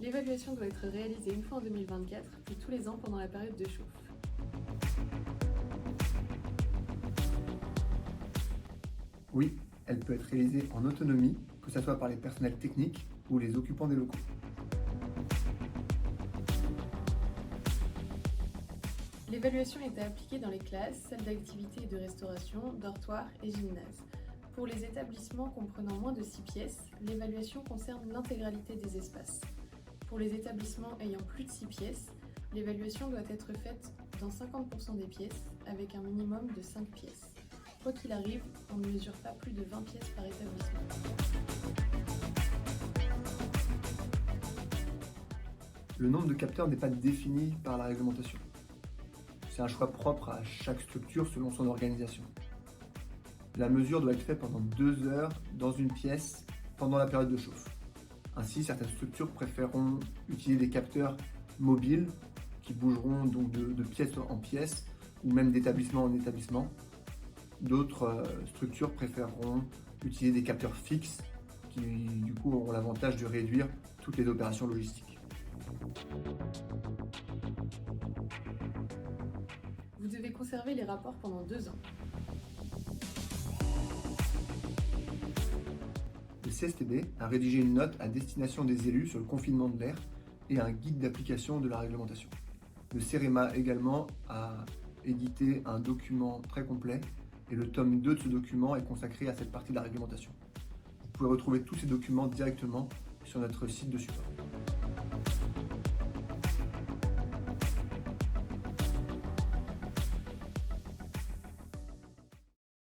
L'évaluation doit être réalisée une fois en 2024, puis tous les ans pendant la période de chauffe. Oui, elle peut être réalisée en autonomie, que ce soit par les personnels techniques ou les occupants des locaux. L'évaluation est appliquée dans les classes, salles d'activité et de restauration, dortoirs et gymnases. Pour les établissements comprenant moins de 6 pièces, l'évaluation concerne l'intégralité des espaces. Pour les établissements ayant plus de 6 pièces, l'évaluation doit être faite dans 50% des pièces, avec un minimum de 5 pièces. Quoi qu'il arrive, on ne mesure pas plus de 20 pièces par établissement. Le nombre de capteurs n'est pas défini par la réglementation. C'est un choix propre à chaque structure selon son organisation. La mesure doit être faite pendant 2 heures dans une pièce pendant la période de chauffe. Ainsi, certaines structures préféreront utiliser des capteurs mobiles qui bougeront donc de pièce en pièce ou même d'établissement en établissement. D'autres structures préféreront utiliser des capteurs fixes qui du coup auront l'avantage de réduire toutes les opérations logistiques. Vous devez conserver les rapports pendant 2 ans. Le CSTB a rédigé une note à destination des élus sur le confinement de l'air et un guide d'application de la réglementation. Le CEREMA également a édité un document très complet et le tome 2 de ce document est consacré à cette partie de la réglementation. Vous pouvez retrouver tous ces documents directement sur notre site de support.